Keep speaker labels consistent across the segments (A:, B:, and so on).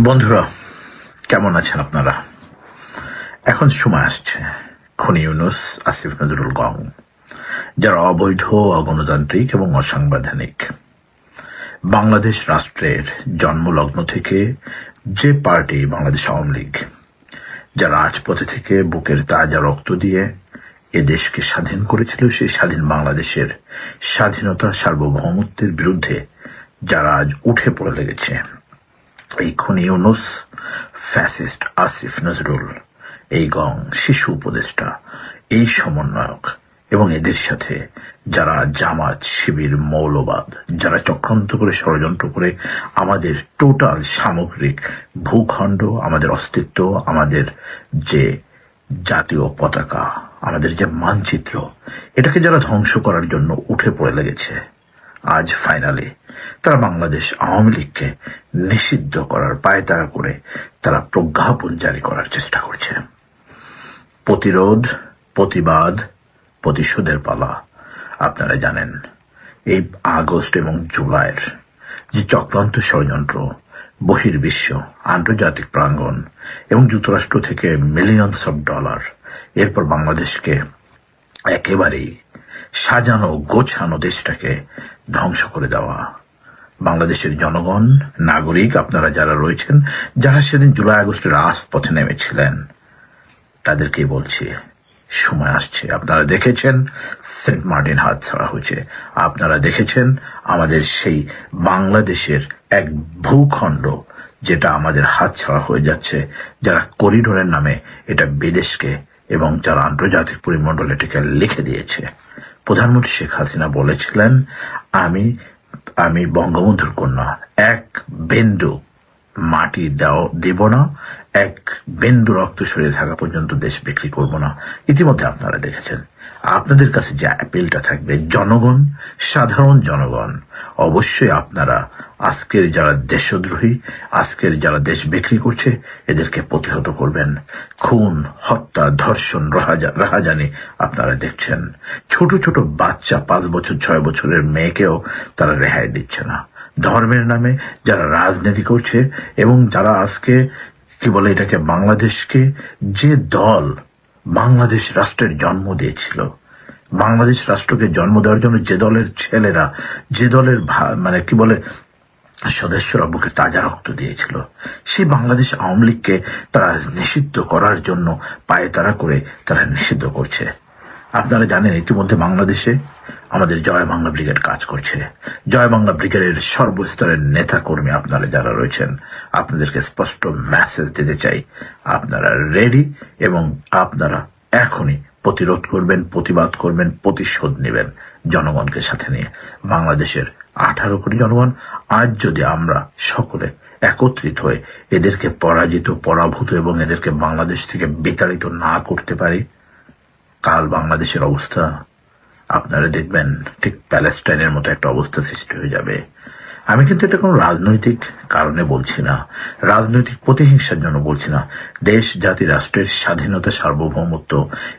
A: বন্ধুরা, কেমন আছেন আপনারা? এখন সময় আসছে খুনি ইউনূস, আসিফ নজরুল গং, যারা অবৈধ, অগণতান্ত্রিক এবং অসাংবিধানিক। বাংলাদেশ রাষ্ট্রের জন্মলগ্ন থেকে যে পার্টি বাংলাদেশ আওয়ামী লীগ, যারা রাজপথে থেকে বুকের তাজা রক্ত দিয়ে এ দেশকে স্বাধীন করেছিল, সেই স্বাধীন বাংলাদেশের স্বাধীনতা, সার্বভৌমত্বের বিরুদ্ধে যারা আজ উঠে পড়ে লেগেছে, এই খুনি ইউনূস, ফ্যাসিস্ট আসিফ নজরুল, এই গং, শিশু উপদেষ্টা, এই সমন্বয়ক এবং এদের সাথে যারা জামাত, শিবির, মৌলবাদ, যারা চক্রান্ত করে, ষড়যন্ত্র করে আমাদের টোটাল সামগ্রিক ভূখণ্ড, আমাদের অস্তিত্ব, আমাদের যে জাতীয় পতাকা, আমাদের যে মানচিত্র, এটাকে যারা ধ্বংস করার জন্য উঠে পড়ে লেগেছে, আজ ফাইনালি তারা বাংলাদেশ আওয়ামী লীগকে নিষিদ্ধ করার পায়তারা করে তারা প্রজ্ঞাপন জারি করার চেষ্টা করছে। প্রতিরোধ, প্রতিবাদ, প্রতিশোধের পালা। আপনারা জানেন এই আগস্ট এবং জুলাইয়ের যে চক্রান্ত, ষড়যন্ত্র, বহির্বিশ্ব, আন্তর্জাতিক প্রাঙ্গণ এবং যুক্তরাষ্ট্র থেকে মিলিয়নস অফ ডলার, এরপর বাংলাদেশকে একেবারেই সাজানো গোছানো দেশটাকে ধ্বংস করে দেওয়া। বাংলাদেশের জনগণ, নাগরিক, আপনারা যারা রয়েছেন, যারা সেদিন জুলাই আগস্টের রাজপথে নেমেছিলেন, তাদেরকেই বলছি, সময় আসছে। আপনারা দেখেছেন সেন্ট মার্টিন হাতছাড়া হয়েছে, আপনারা দেখেছেন আমাদের সেই বাংলাদেশের এক ভূখণ্ড যেটা আমাদের হাতছাড়া হয়ে যাচ্ছে, যারা করিডোরের নামে এটা বিদেশকে এবং যারা আন্তর্জাতিক পরিমণ্ডল এটাকে লিখে দিয়েছে। প্রধানমন্ত্রী শেখ হাসিনা বলেছিলেন, আমি বঙ্গবন্ধুর কন্যা, এক বিন্দু মাটি দেব না, এক বিন্দু রক্ত সরিয়ে থাকা পর্যন্ত দেশ বিক্রি করব না। ইতিমধ্যে আপনারা দেখেছেন। আপনাদের কাছে যে অ্যাপিলটা থাকবে, জনগণ, সাধারণ জনগণ, অবশ্যই আপনারা আজকের যারা দেশদ্রোহী, আজকের যারা দেশ বিক্রি করছে, এদেরকে প্রতিহত করবেন। খুন, হত্যা, ধর্ষণ, রাহাজানি আপনারা দেখছেন। ছোট ছোট বাচ্চা, 5 বছর 6 বছরের মেয়েকেও তারা রেহাই দিচ্ছে না। ধর্মের নামে যারা রাজনীতি করছে এবং যারা আজকে কি বলে এটাকে, বাংলাদেশকে যে দল বাংলাদেশ রাষ্ট্রের জন্ম দিয়েছিল, বাংলাদেশ রাষ্ট্রকে জন্ম দেওয়ার জন্য যে দলের ছেলেরা, যে দলের মানে কি বলে সদস্যরা বুকে তাজা রক্ত দিয়েছিল, সেই বাংলাদেশ আওয়ামী লীগকে তারা নিষিদ্ধ করার জন্য পায়তারা করে তারা নিষিদ্ধ করছে। আপনারা জানেন ইতিমধ্যে বাংলাদেশে আমাদের জয় বাংলা ব্রিগেড কাজ করছে। জয় বাংলা ব্রিগেডের সর্বস্তরের নেতা কর্মী আপনারা যারা রয়েছেন, আপনাদেরকে স্পষ্ট মেসেজ দিতে চাই, আপনারা রেডি এবং আপনারা এখনই প্রতিরোধ করবেন, প্রতিবাদ করবেন, প্রতিশোধ নেবেন জনগণকে সাথে নিয়ে। বাংলাদেশের 18 কোটি জনগণ আজ যদি আমরা সকলে একত্রিত হয়ে এদেরকে পরাজিত, পরাভূত এবং এদেরকে বাংলাদেশ থেকে বিতাড়িত না করতে পারি, কাল বাংলাদেশের অবস্থা আপনারা দেখবেন ঠিক প্যালেস্টাইনের মতো একটা অবস্থা সৃষ্টি হয়ে যাবে। আমি কিন্তু এটা কোনো রাজনৈতিক কারণে বলছি না, রাজনৈতিক প্রতিহিংসার জন্য বলছি না। দেশ, জাতি, রাষ্ট্রের স্বাধীনতা, সার্বভৌমত্ব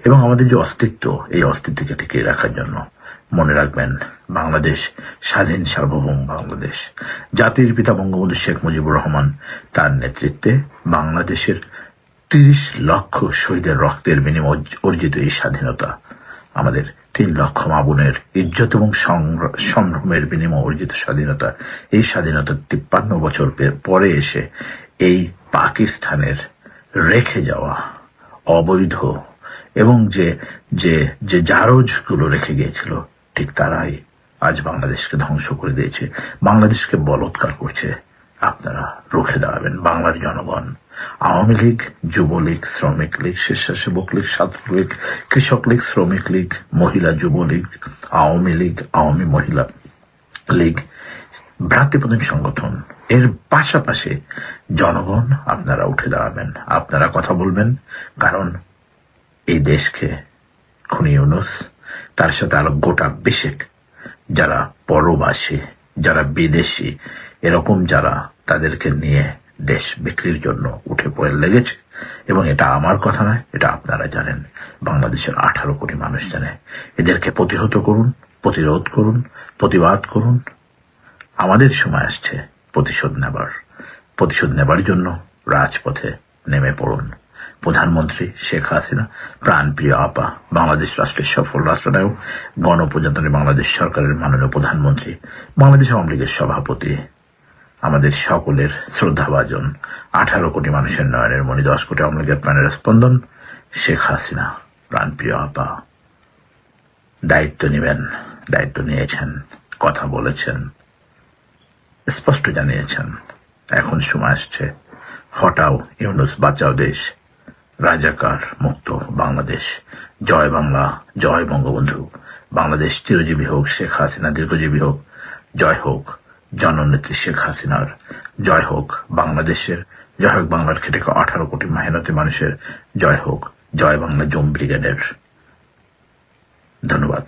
A: এবং আমাদের যে অস্তিত্ব, এই অস্তিত্বকে টিকিয়ে রাখার জন্য। মনে রাখবেন, বাংলাদেশ স্বাধীন, সার্বভৌম বাংলাদেশ। জাতির পিতা বঙ্গবন্ধু শেখ মুজিবুর রহমান, তার নেতৃত্বে বাংলাদেশের 30 লক্ষ শহীদের রক্তের বিনিময়ে অর্জিত এই স্বাধীনতা, আমাদের 3 লক্ষ মা বোনের ইজ্জত এবং সম্ভ্রমের বিনিময়ে অর্জিত স্বাধীনতা, এই স্বাধীনতা 53 বছর পরে এসে এই পাকিস্তানের রেখে যাওয়া অবৈধ এবং যে জারজগুলো রেখে গিয়েছিল, ঠিক তারাই আজ বাংলাদেশকে ধ্বংস করে দিয়েছে, বাংলাদেশকে বলৎকার করছে। আপনারা রুখে দাঁড়াবেন, বাংলার জনগণ। আওয়ামী লীগ, যুবলীগ, শ্রমিক লীগ, স্বেচ্ছাসেবক লীগ, ছাত্রলীগ, কৃষক লীগ, শ্রমিক লীগ, মহিলা যুবলীগ, আওয়ামী লীগ, আওয়ামী মহিলা লীগ, ভ্রাতৃপ্রতিম সংগঠন, এর পাশাপাশি জনগণ, আপনারা উঠে দাঁড়াবেন, আপনারা কথা বলবেন। কারণ এই দেশকে খুনি ইউনূস, তার সাথে আরো গোটা বিশেক যারা পরবাসী, যারা বিদেশি, এরকম যারা, তাদেরকে নিয়ে দেশ বিক্রির জন্য উঠে পড়ে লেগেছে। এবং এটা আমার কথা নয়, এটা আপনারা জানেন, বাংলাদেশের 18 কোটি মানুষ জানে। এদেরকে প্রতিহত করুন, প্রতিরোধ করুন, প্রতিবাদ করুন। আমাদের সময় আসছে প্রতিশোধ নেবার, প্রতিশোধ নেবার জন্য রাজপথে নেমে পড়ুন। প্রধানমন্ত্রী শেখ হাসিনা, প্রাণপ্রিয় আপা, বাংলাদেশ রাষ্ট্রের সফল রাষ্ট্রনায়ক, গণপ্রজাতন্ত্রী বাংলাদেশ সরকারের মাননীয় প্রধানমন্ত্রী, বাংলাদেশ আওয়ামী লীগের সভাপতি, আমাদের সকলের শ্রদ্ধাভাজন 18 কোটি মানুষের নয়নের মণি, 10 কোটি আওয়ামী লীগের প্রাণের স্পন্দন শেখ হাসিনা, প্রাণপ্রিয় আপা, দায়িত্ব নেবেন, দায়িত্ব নিয়েছেন, কথা বলেছেন, স্পষ্ট জানিয়েছেন। এখন সময় আসছে, হটাও ইউনূস, বাঁচাও দেশ, রাজাকার মুক্ত বাংলাদেশ। জয় বাংলা, জয় বঙ্গবন্ধু। বাংলাদেশ চিরজীবী হোক, শেখ হাসিনা দীর্ঘজীবী হোক। জয় হোক জননেত্রী শেখ হাসিনার, জয় হোক বাংলাদেশের, জয় হোক বাংলার খেটে 18 কোটি মেহনতি মানুষের, জয় হোক, জয় বাংলা জুম ব্রিগেডের। ধন্যবাদ।